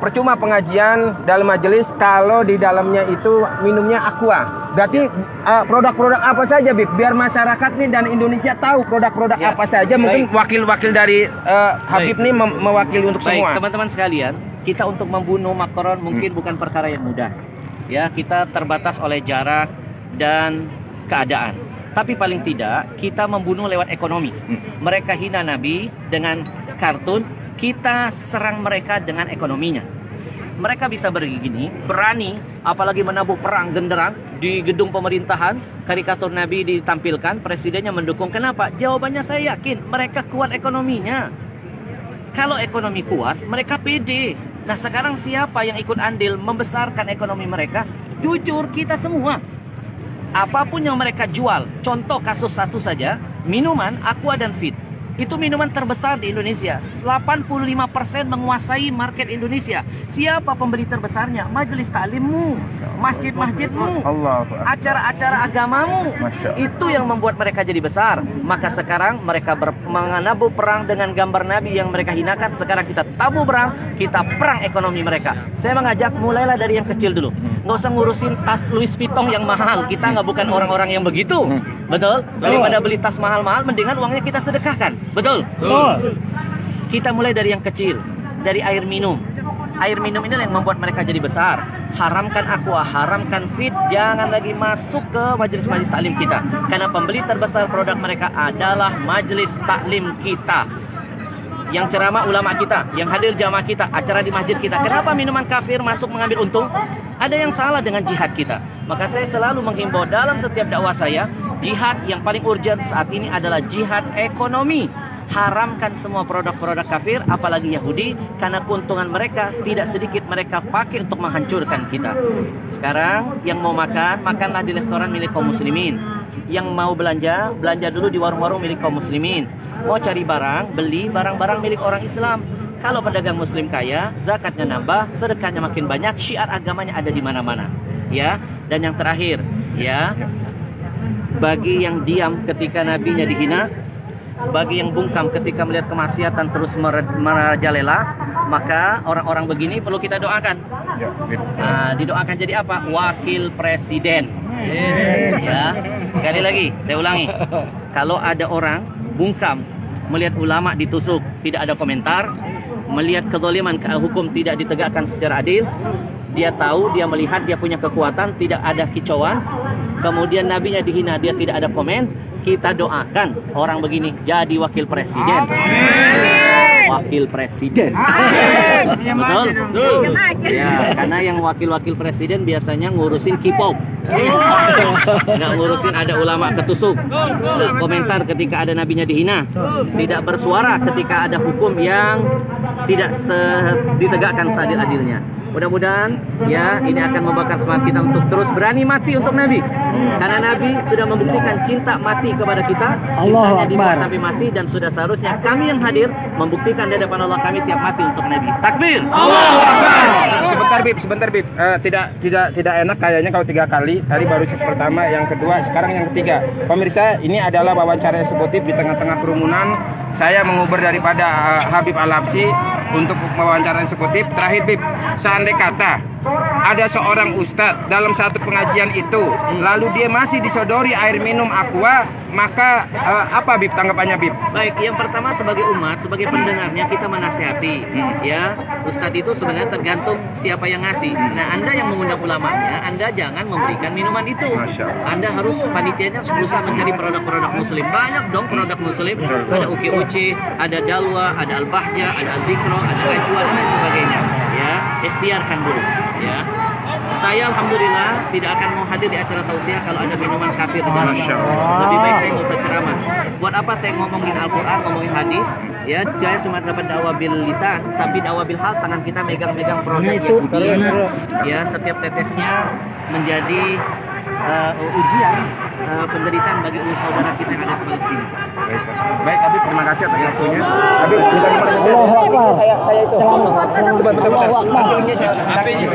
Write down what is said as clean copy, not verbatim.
percuma pengajian dalam majelis kalau di dalamnya itu minumnya aqua. Berarti produk-produk apa saja, Bib? Biar masyarakat nih dan Indonesia tahu produk-produk apa saja. Mungkin wakil-wakil dari Habib nih mewakili untuk semua. Teman-teman sekalian, kita untuk membunuh Macron mungkin bukan perkara yang mudah. Ya, kita terbatas oleh jarak dan keadaan. Tapi paling tidak kita membunuh lewat ekonomi. Mereka hina Nabi dengan kartun, kita serang mereka dengan ekonominya. Mereka bisa begini, berani, apalagi menabuh perang genderang di gedung pemerintahan, karikatur Nabi ditampilkan, presidennya mendukung. Kenapa? Jawabannya saya yakin mereka kuat ekonominya. Kalau ekonomi kuat, mereka pede. Nah sekarang siapa yang ikut andil membesarkan ekonomi mereka? Jujur kita semua. Apapun yang mereka jual, contoh kasus satu saja, minuman Aqua dan Fit. Itu minuman terbesar di Indonesia. 85% menguasai market Indonesia. Siapa pembeli terbesarnya? Majelis taklimmu, masjid-masjidmu, acara-acara agamamu. Itu yang membuat mereka jadi besar. Maka sekarang mereka menabuh perang dengan gambar Nabi yang mereka hinakan. Sekarang kita tabuh perang, kita perang ekonomi mereka. Saya mengajak mulailah dari yang kecil dulu. Nggak usah ngurusin tas Louis Vuitton yang mahal. Kita nggak bukan orang-orang yang begitu. Betul? Daripada beli tas mahal-mahal, mendingan uangnya kita sedekahkan. Betul? Kita mulai dari yang kecil, dari air minum. Air minum ini yang membuat mereka jadi besar. Haramkan aqua, haramkan fit, jangan lagi masuk ke majelis-majelis taklim kita. Karena pembeli terbesar produk mereka adalah majelis taklim kita. Yang ceramah ulama kita, yang hadir jamaah kita, acara di masjid kita. Kenapa minuman kafir masuk mengambil untung? Ada yang salah dengan jihad kita. Maka saya selalu menghimbau dalam setiap dakwah saya, jihad yang paling urgent saat ini adalah jihad ekonomi. Haramkan semua produk-produk kafir, apalagi Yahudi, karena keuntungan mereka tidak sedikit mereka pakai untuk menghancurkan kita. Sekarang yang mau makan, makanlah di restoran milik kaum muslimin. Yang mau belanja, belanja dulu di warung-warung milik kaum muslimin. Mau cari barang, beli barang-barang milik orang Islam. Kalau pedagang muslim kaya, zakatnya nambah, sedekahnya makin banyak, syiar agamanya ada di mana-mana. Ya, dan yang terakhir, ya, bagi yang diam ketika nabinya dihina, bagi yang bungkam ketika melihat kemaksiatan terus merajalela, maka orang-orang begini perlu kita doakan. Nah, didoakan jadi apa? Wakil presiden. Ya, sekali lagi saya ulangi. Kalau ada orang bungkam melihat ulama ditusuk, tidak ada komentar, melihat kezaliman hukum tidak ditegakkan secara adil, dia tahu, dia melihat, dia punya kekuatan, tidak ada kicauan, kemudian nabinya dihina, dia tidak ada komen, kita doakan orang begini jadi wakil presiden. Wakil presiden. Betul? Ya, karena yang wakil-wakil presiden biasanya ngurusin K-pop. Nggak ngurusin ada ulama ketusuk, nggak komentar ketika ada nabinya dihina, tidak bersuara ketika ada hukum yang tidak ditegakkan seadil-adilnya. Mudah-mudahan ya ini akan membakar semangat kita untuk terus berani mati untuk Nabi. Karena Nabi sudah membuktikan cinta mati kepada kita, cintanya dibuat sampai mati, dan sudah seharusnya kami yang hadir membuktikan di hadapan Allah kami siap mati untuk Nabi. Takbir. Allahu Akbar. Sebentar Bib. Tidak enak kayaknya kalau 3 kali. Tadi baru pertama, yang kedua, sekarang yang ketiga. Pemirsa, ini adalah wawancara eksekutif di tengah-tengah kerumunan. Saya menguber daripada Habib Al-Habsyi untuk wawancara eksekutif. Terakhir Bib, seandai kata ada seorang ustadz dalam satu pengajian itu, lalu dia masih disodori air minum aqua, maka apa Bib tanggapannya Bib? Baik, yang pertama sebagai umat, sebagai pendengarnya kita menasihati. Ya, ustadz itu sebenarnya tergantung siapa yang ngasih. Nah, Anda yang mengundang ulamanya, Anda jangan memberikan minuman itu. Anda harus, panitianya berusaha mencari produk-produk muslim. Banyak dong produk muslim. Ada Uki-Uci, ada Dalwa, ada Al-Bahja, ada Al-Zikro, ada Ajwa, dan lain sebagainya. Ya, ikhtiarkan dulu. Ya, saya alhamdulillah tidak akan mau hadir di acara tausiah kalau ada minuman kafir di dalam. Lebih baik saya nggak usah ceramah. Buat apa saya ngomongin Al-Quran, ngomongin hadis? Ya, saya cuma dapat dakwah bil lisan, tapi dakwah bil hal, tangan kita megang-megang produk Yahudi. Ya, setiap tetesnya menjadi ujian, penderitaan bagi saudara kita yang ada di Palestina. Baik, Habib, terima kasih atas waktunya. Habib, Allahu Akbar. Selamat. Apa ini?